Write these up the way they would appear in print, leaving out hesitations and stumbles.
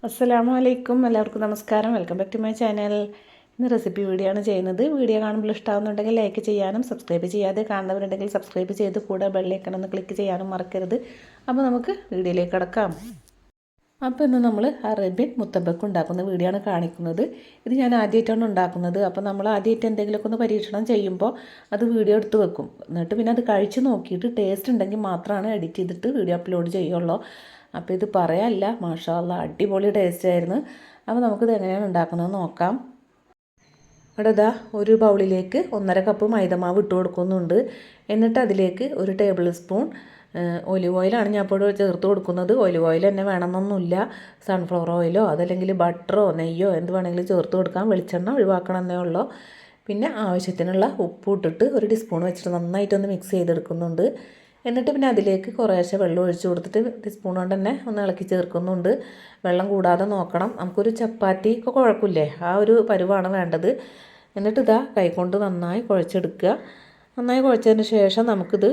അസ്സലാമു അലൈക്കും. എല്ലാവർക്കും നമസ്കാരം. Welcome back to my channel. ഇന്ന് റെസിപ്പി വീഡിയോ ആണ് ചെയ്യുന്നത്. വീഡിയോ കാണുമ്പോൾ ഇഷ്ടമാകുന്നുണ്ടെങ്കിൽ ലൈക്ക് ചെയ്യാനും സബ്സ്ക്രൈബ് ചെയ്യാതെ കാണുന്നവരുണ്ടെങ്കിൽ സബ്സ്ക്രൈബ് ചെയ്ത് കൂടെ ബെല്ലൈക്കൺ ഒന്ന് ക്ലിക്ക് ചെയ്യാനും മറക്കരുത്. അപ്പോൾ നമുക്ക് വീഡിയോയിലേക്ക് കിടക്കാം. അപ്പോൾ ഇന്ന് നമ്മൾ അറേബ്യൻ മുത്തബക്ക് ഉണ്ടാക്കുന്ന വീഡിയോ ആണ് കാണിക്കുന്നത്. ഇത് ഞാൻ ആദ്യമായിട്ടാണ് ഉണ്ടാക്കുന്നത്. അപ്പോൾ നമ്മൾ ആദ്യമായിട്ട് എന്തെങ്കിലുമൊക്കെ ഒന്ന് പരീക്ഷണം ചെയ്യുമ്പോൾ അത് വീഡിയോ എടുത്ത് വെക്കും. എന്നിട്ട് പിന്നെ അത് കഴിച്ച് നോക്കിയിട്ട് ടേസ്റ്റ് ഉണ്ടെങ്കിൽ മാത്രമാണ് എഡിറ്റ് ചെയ്തിട്ട് വീഡിയോ അപ്ലോഡ് ചെയ്യുള്ളൂ. അപ്പോൾ ഇത് പറയാനല്ല, മാഷാ അല്ലാ അടിപൊളി ടേസ്റ്റ് ആയിരുന്നു. അപ്പോൾ നമുക്കിത് എങ്ങനെയാണ് ഉണ്ടാക്കുന്നതെന്ന് നോക്കാം. ഇവിടെ ഇതാ ഒരു ബൗളിലേക്ക് 1.5 കപ്പ് മൈദമാവ് ഇട്ട് കൊടുക്കുന്നുണ്ട്. എന്നിട്ട് അതിലേക്ക് 1 ടേബിൾ സ്പൂൺ ഒലിവ് ഓയിലാണ് ഞാൻ ഇപ്പോൾ ചേർത്ത് കൊടുക്കുന്നത്. ഒലിവ് ഓയിൽ തന്നെ വേണമെന്നൊന്നുമില്ല. സൺഫ്ലവർ ഓയിലോ അതല്ലെങ്കിൽ ബട്ടറോ നെയ്യോ എന്ത് വേണമെങ്കിലും ചേർത്ത് കൊടുക്കാം. വെളിച്ചെണ്ണ ഒഴിവാക്കണമെന്നേ ഉള്ളൂ. പിന്നെ ആവശ്യത്തിനുള്ള ഉപ്പ് ഇട്ടിട്ട് 1 ടീസ്പൂൺ വെച്ചിട്ട് നന്നായിട്ടൊന്ന് മിക്സ് ചെയ്തെടുക്കുന്നുണ്ട്. എന്നിട്ട് പിന്നെ അതിലേക്ക് കുറേശ്ശെ വെള്ളം ഒഴിച്ച് കൊടുത്തിട്ട് ടീസ്പൂൺ കൊണ്ട് തന്നെ ഒന്ന് ഇളക്കി ചേർക്കുന്നുണ്ട്. വെള്ളം കൂടാതെ നോക്കണം. നമുക്കൊരു ചപ്പാത്തി ഒക്കെ കുഴപ്പമില്ലേ, ആ ഒരു പരുവാണ് വേണ്ടത്. എന്നിട്ട് ഇതാ കൈകൊണ്ട് നന്നായി കുഴച്ചെടുക്കുക. നന്നായി കുഴച്ചതിന് ശേഷം നമുക്കിത്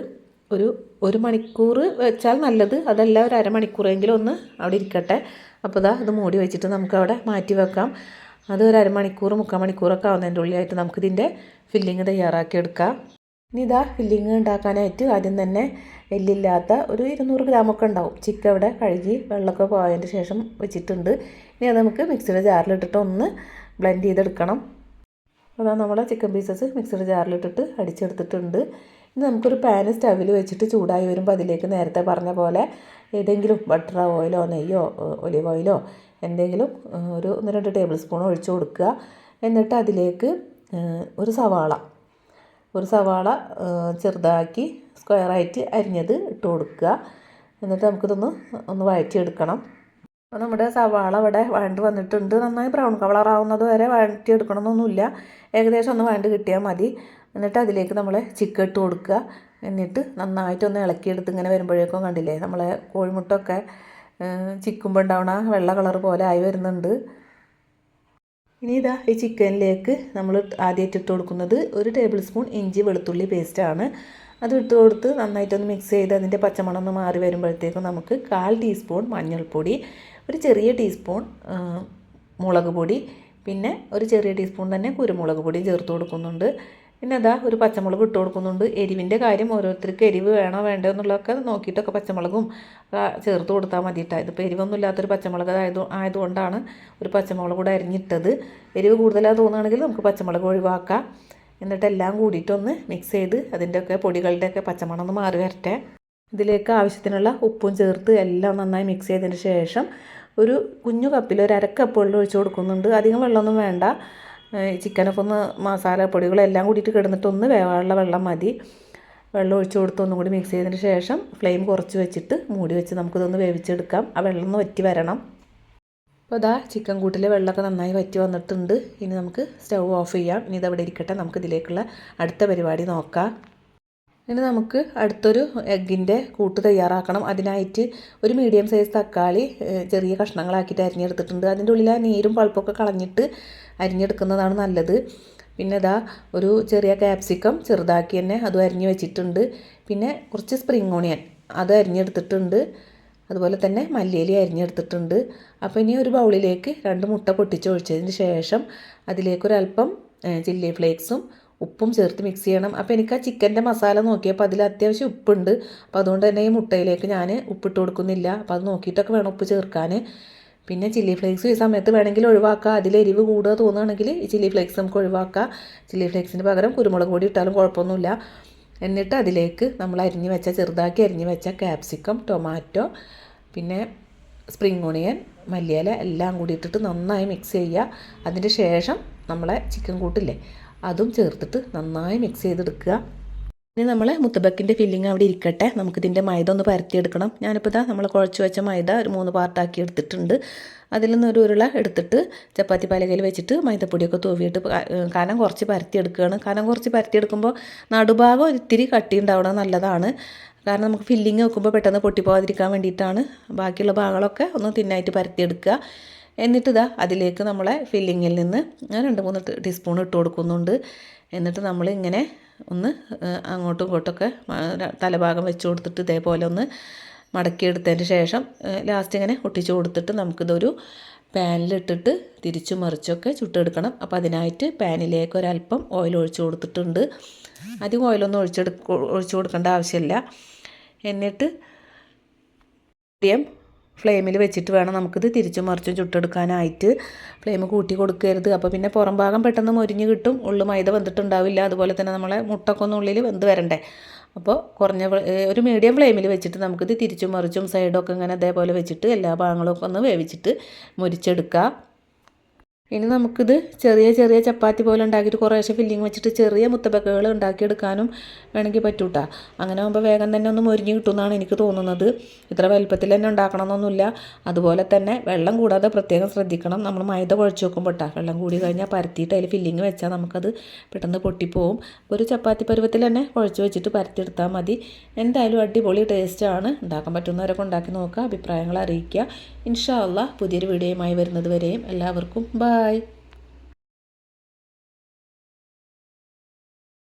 ഒരു മണിക്കൂർ വെച്ചാൽ നല്ലത്. അതല്ല ഒരു അരമണിക്കൂറെങ്കിലും ഒന്ന് അവിടെ ഇരിക്കട്ടെ. അപ്പോൾ ഇതാ ഇത് മൂടി വെച്ചിട്ട് നമുക്കവിടെ മാറ്റി വെക്കാം. അത് ഒരു അരമണിക്കൂർ 3/4 മണിക്കൂറൊക്കെ ആവുന്നതിൻ്റെ ഉള്ളിലായിട്ട് നമുക്കിതിൻ്റെ ഫില്ലിങ് തയ്യാറാക്കി എടുക്കാം. ഇനി ഇതാ ഫില്ലിങ് ഉണ്ടാക്കാനായിട്ട് ആദ്യം തന്നെ എല്ലില്ലാത്ത ഒരു 200 ഗ്രാമൊക്കെ ഉണ്ടാവും ചിക്കൻ ഇവിടെ കഴുകി വെള്ളമൊക്കെ പോയതിൻ്റെ ശേഷം വെച്ചിട്ടുണ്ട്. ഇനി അത് നമുക്ക് മിക്സിയുടെ ജാറിലിട്ടിട്ട് ഒന്ന് ബ്ലെൻഡ് ചെയ്തെടുക്കണം. അതാ നമ്മുടെ ചിക്കൻ പീസസ് മിക്സിയുടെ ജാറിലിട്ടിട്ട് അടിച്ചെടുത്തിട്ടുണ്ട്. ഇനി നമുക്കൊരു പാന് സ്റ്റവിൽ വെച്ചിട്ട് ചൂടായി വരുമ്പോൾ അതിലേക്ക് നേരത്തെ പറഞ്ഞ പോലെ ഏതെങ്കിലും ബട്ടറോ ഓയിലോ നെയ്യോ ഒലിവ് ഓയിലോ എന്തെങ്കിലും ഒരു 1-2 ടേബിൾ സ്പൂൺ ഒഴിച്ച് കൊടുക്കുക. എന്നിട്ട് അതിലേക്ക് ഒരു സവാള ചെറുതാക്കി സ്ക്വയറായിട്ട് അരിഞ്ഞത് ഇട്ട് കൊടുക്കുക. എന്നിട്ട് നമുക്കിതൊന്ന് വഴറ്റിയെടുക്കണം. അപ്പോൾ നമ്മുടെ സവാള ഇവിടെ വഴണ്ട് വന്നിട്ടുണ്ട്. നന്നായി ബ്രൗൺ കളറാവുന്നത് വരെ വഴറ്റിയെടുക്കണമെന്നൊന്നുമില്ല. ഏകദേശം ഒന്ന് വഴണ്ട് കിട്ടിയാൽ മതി. എന്നിട്ട് അതിലേക്ക് നമ്മൾ ചിക്കൻ ഇട്ട് കൊടുക്കുക. എന്നിട്ട് നന്നായിട്ടൊന്ന് ഇളക്കിയെടുത്ത് ഇങ്ങനെ വരുമ്പോഴേക്കും കണ്ടില്ലേ നമ്മളെ കോഴിമുട്ടൊക്കെ ചിക്കുമ്പോൾ ഉണ്ടാവണ വെള്ള കളർ പോലെ ആയി വരുന്നുണ്ട്. ഇനി ഇതാ ഈ ചിക്കനിലേക്ക് നമ്മൾ ആദ്യമായിട്ട് ഇട്ട് കൊടുക്കുന്നത് 1 ടേബിൾ സ്പൂൺ ഇഞ്ചി വെളുത്തുള്ളി പേസ്റ്റാണ്. അത് ഇട്ട് കൊടുത്ത് നന്നായിട്ടൊന്ന് മിക്സ് ചെയ്ത് അതിൻ്റെ പച്ചമണം ഒന്ന് മാറി വരുമ്പോഴത്തേക്കും നമുക്ക് 1/4 ടീസ്പൂൺ മഞ്ഞൾപ്പൊടി, ഒരു ചെറിയ ടീസ്പൂൺ മുളക് പൊടി, പിന്നെ ഒരു ചെറിയ ടീസ്പൂൺ തന്നെ കുരുമുളക് പൊടിയും ചേർത്ത് കൊടുക്കുന്നുണ്ട്. പിന്നെ അതാ ഒരു പച്ചമുളക് ഇട്ട് കൊടുക്കുന്നുണ്ട്. എരിവിൻ്റെ കാര്യം ഓരോരുത്തർക്ക് എരിവ് വേണോ വേണ്ടോ എന്നുള്ളതൊക്കെ നോക്കിയിട്ടൊക്കെ പച്ചമുളകും ചേർത്ത് കൊടുത്താൽ മതിയിട്ടാ. ഇതിപ്പോൾ എരിവൊന്നും ഇല്ലാത്തൊരു പച്ചമുളക് ആയതുകൊണ്ടാണ് ഒരു പച്ചമുളക് കൂടെ അരിഞ്ഞിട്ടത്. എരിവ് കൂടുതലായി തോന്നുകയാണെങ്കിൽ നമുക്ക് പച്ചമുളക് ഒഴിവാക്കാം. എന്നിട്ട് എല്ലാം കൂടിയിട്ടൊന്ന് മിക്സ് ചെയ്ത് അതിൻ്റെയൊക്കെ പൊടികളുടെയൊക്കെ പച്ചമണം ഒന്ന് മാറി വരട്ടെ. ഇതിലേക്ക് ആവശ്യത്തിനുള്ള ഉപ്പും ചേർത്ത് എല്ലാം നന്നായി മിക്സ് ചെയ്തതിന് ശേഷം ഒരു കുഞ്ഞു കപ്പിൽ 1/2 കപ്പ് വെള്ളം ഒഴിച്ച് കൊടുക്കുന്നുണ്ട്. അധികം വെള്ളമൊന്നും വേണ്ട. ചിക്കനൊക്കെ ഒന്ന് മസാലപ്പൊടികളെല്ലാം കൂടിയിട്ട് കിടന്നിട്ടൊന്ന് വേവാനുള്ള വെള്ളം മതി. വെള്ളം ഒഴിച്ച് കൊടുത്ത് ഒന്നും കൂടി മിക്സ് ചെയ്തതിന് ശേഷം ഫ്ലെയിം കുറച്ച് വെച്ചിട്ട് മൂടി വെച്ച് നമുക്കിതൊന്ന് വേവിച്ചെടുക്കാം. ആ വെള്ളം ഒന്ന് വറ്റി വരണം. അപ്പോൾ ഇതാ ചിക്കൻ കൂട്ടിലെ വെള്ളമൊക്കെ നന്നായി വറ്റി വന്നിട്ടുണ്ട്. ഇനി നമുക്ക് സ്റ്റൗ ഓഫ് ചെയ്യാം. ഇനി ഇതവിടെ ഇരിക്കട്ടെ. നമുക്ക് ഇതിലേക്കുള്ള അടുത്ത പരിപാടി നോക്കാം. ഇനി നമുക്ക് അടുത്തൊരു എഗ്ഗിൻ്റെ കൂട്ട് തയ്യാറാക്കണം. അതിനായിട്ട് ഒരു മീഡിയം സൈസ് തക്കാളി ചെറിയ കഷ്ണങ്ങളാക്കിയിട്ട് അരിഞ്ഞെടുത്തിട്ടുണ്ട്. അതിൻ്റെ ഉള്ളിൽ ആ നീരും പൾപ്പൊക്കെ കളഞ്ഞിട്ട് അരിഞ്ഞെടുക്കുന്നതാണ് നല്ലത്. പിന്നെ ഇതാ ഒരു ചെറിയ ക്യാപ്സിക്കം ചെറുതാക്കി തന്നെ അതും അരിഞ്ഞ് വെച്ചിട്ടുണ്ട്. പിന്നെ കുറച്ച് സ്പ്രിംഗ് ഓണിയൻ അത് അരിഞ്ഞെടുത്തിട്ടുണ്ട്. അതുപോലെ തന്നെ മല്ലിയില അരിഞ്ഞെടുത്തിട്ടുണ്ട്. അപ്പോൾ ഇനി ഒരു ബൗളിലേക്ക് 2 മുട്ട പൊട്ടിച്ചൊഴിച്ചതിന് ശേഷം അതിലേക്കൊരല്പം ചില്ലി ഫ്ലേക്സും ഉപ്പും ചേർത്ത് മിക്സ് ചെയ്യണം. അപ്പോൾ എനിക്ക് ആ ചിക്കൻ്റെ മസാല നോക്കിയപ്പോൾ അതിൽ അത്യാവശ്യം ഉപ്പുണ്ട്. അപ്പോൾ അതുകൊണ്ട് തന്നെ ഈ മുട്ടയിലേക്ക് ഞാൻ ഉപ്പിട്ട് കൊടുക്കുന്നില്ല. അപ്പോൾ അത് നോക്കിയിട്ടൊക്കെ വേണം ഉപ്പ് ചേർക്കാൻ. പിന്നെ ചില്ലി ഫ്ലേക്സ് ഈ സമയത്ത് വേണമെങ്കിൽ ഒഴിവാക്കുക. അതിൽ എരിവ് കൂടുക തോന്നുകയാണെങ്കിൽ ഈ ചില്ലി ഫ്ലേക്സ് നമുക്ക് ഒഴിവാക്കാം. ചില്ലി ഫ്ലേക്സിന് പകരം കുരുമുളക് പൊടി ഇട്ടാലും കുഴപ്പമൊന്നുമില്ല. എന്നിട്ട് അതിലേക്ക് നമ്മൾ ചെറുതാക്കി അരിഞ്ഞ് വെച്ച ക്യാപ്സിക്കം, ടൊമാറ്റോ, പിന്നെ സ്പ്രിംഗ് ഓണിയൻ, മല്ലിയില എല്ലാം കൂടി ഇട്ടിട്ട് നന്നായി മിക്സ് ചെയ്യുക. അതിന് ശേഷം നമ്മളെ ചിക്കൻ കൂട്ടില്ലേ അതും ചേർത്തിട്ട് നന്നായി മിക്സ് ചെയ്തെടുക്കുക. ഇനി നമ്മൾ മുത്തബക്കിൻ്റെ ഫില്ലിങ് അവിടെ ഇരിക്കട്ടെ. നമുക്കിതിൻ്റെ മൈദ ഒന്ന് പരത്തിയെടുക്കണം. ഞാനിപ്പോൾ ഇതാ നമ്മൾ കുഴച്ച് വെച്ച മൈദ ഒരു 3 പാർട്ടാക്കി എടുത്തിട്ടുണ്ട്. അതിൽ നിന്ന് ഒരു ഉരുള എടുത്തിട്ട് ചപ്പാത്തി പലകയിൽ വെച്ചിട്ട് മൈദപ്പൊടിയൊക്കെ തൂവിയിട്ട് കനം കുറച്ച് പരത്തിയെടുക്കുകയാണ്. കനം കുറച്ച് പരത്തിയെടുക്കുമ്പോൾ നടുഭാഗം ഒരിത്തിരി കട്ടി ഉണ്ടാവണം നല്ലതാണ്. കാരണം നമുക്ക് ഫില്ലിങ് വെക്കുമ്പോൾ പെട്ടെന്ന് പൊട്ടിപ്പോകാതിരിക്കാൻ വേണ്ടിയിട്ടാണ്. ബാക്കിയുള്ള ഭാഗങ്ങളൊക്കെ ഒന്ന് തിന്നായിട്ട് പരത്തിയെടുക്കുക. എന്നിട്ട് ഇതാ അതിലേക്ക് നമ്മളെ ഫില്ലിങ്ങിൽ നിന്ന് 2-3 ടീസ്പൂൺ ഇട്ട് കൊടുക്കുന്നുണ്ട്. എന്നിട്ട് നമ്മളിങ്ങനെ ഒന്ന് അങ്ങോട്ടും ഇങ്ങോട്ടൊക്കെ തലഭാഗം വെച്ച് കൊടുത്തിട്ട് ഇതേപോലെ ഒന്ന് മടക്കിയെടുത്തതിന് ശേഷം ലാസ്റ്റ് ഇങ്ങനെ ഒട്ടിച്ച് കൊടുത്തിട്ട് നമുക്കിതൊരു പാനിലിട്ടിട്ട് തിരിച്ചു മറിച്ചൊക്കെ ചുട്ടെടുക്കണം. അപ്പോൾ അതിനായിട്ട് പാനിലേക്ക് ഒരല്പം ഓയിൽ ഒഴിച്ച് കൊടുത്തിട്ടുണ്ട്. അധികം ഓയിലൊന്നും ഒഴിച്ച് കൊടുക്കേണ്ട ആവശ്യമില്ല. എന്നിട്ട് മീഡിയം ഫ്ലെയിമിൽ വെച്ചിട്ട് വേണം നമുക്കിത് തിരിച്ചും മറിച്ചും ചുട്ടെടുക്കാനായിട്ട്. ഫ്ലെയിം കൂട്ടി കൊടുക്കരുത്. അപ്പോൾ പിന്നെ പുറം ഭാഗം പെട്ടെന്ന് മൊരിഞ്ഞ് കിട്ടും, ഉള്ളു മൈദ വെന്തിട്ടുണ്ടാവില്ല. അതുപോലെ തന്നെ നമ്മളെ മുട്ടൊക്കെ ഒന്ന് ഉള്ളിൽ വെന്ത് വരണ്ടേ. അപ്പോൾ ഒരു മീഡിയം ഫ്ലെയിമിൽ വെച്ചിട്ട് നമുക്കിത് തിരിച്ചും മറിച്ചും സൈഡൊക്കെ ഇങ്ങനെ അതേപോലെ വെച്ചിട്ട് എല്ലാ ഭാഗങ്ങളൊക്കെ ഒന്ന് വേവിച്ചിട്ട് മുരിച്ചെടുക്കുക. ഇനി നമുക്കിത് ചെറിയ ചെറിയ ചപ്പാത്തി പോലെ ഉണ്ടാക്കിയിട്ട് കുറേശ്ശെ ഫില്ലിങ് വെച്ചിട്ട് ചെറിയ മുത്തപ്പക്കകൾ ഉണ്ടാക്കിയെടുക്കാനും വേണമെങ്കിൽ പറ്റൂട്ടാ. അങ്ങനെ ആകുമ്പോൾ വേഗം തന്നെ ഒന്ന് മൊരിഞ്ഞ് കിട്ടുമെന്നാണ് എനിക്ക് തോന്നുന്നത്. ഇത്ര വലുപ്പത്തിൽ തന്നെ ഉണ്ടാക്കണമെന്നൊന്നുമില്ല. അതുപോലെ തന്നെ വെള്ളം കൂടാതെ പ്രത്യേകം ശ്രദ്ധിക്കണം. നമ്മൾ മൈദ കുഴച്ച് വെക്കുമ്പോൾ വെള്ളം കൂടി കഴിഞ്ഞാൽ പരത്തിയിട്ട് അതിൽ ഫില്ലിങ് വെച്ചാൽ നമുക്കത് പെട്ടെന്ന് പൊട്ടിപ്പോവും. ഒരു ചപ്പാത്തി പരുവത്തിൽ തന്നെ കുഴച്ച് വെച്ചിട്ട് പരത്തിയെടുത്താൽ മതി. എന്തായാലും അടിപൊളി ടേസ്റ്റാണ്. ഉണ്ടാക്കാൻ പറ്റുന്നവരൊക്കെ ഉണ്ടാക്കി നോക്കുക, അഭിപ്രായങ്ങൾ അറിയിക്കുക. ഇൻഷാ അല്ലാഹ് പുതിയൊരു വീഡിയോയുമായി വരുന്നത് വരെയും എല്ലാവർക്കും ബൈ.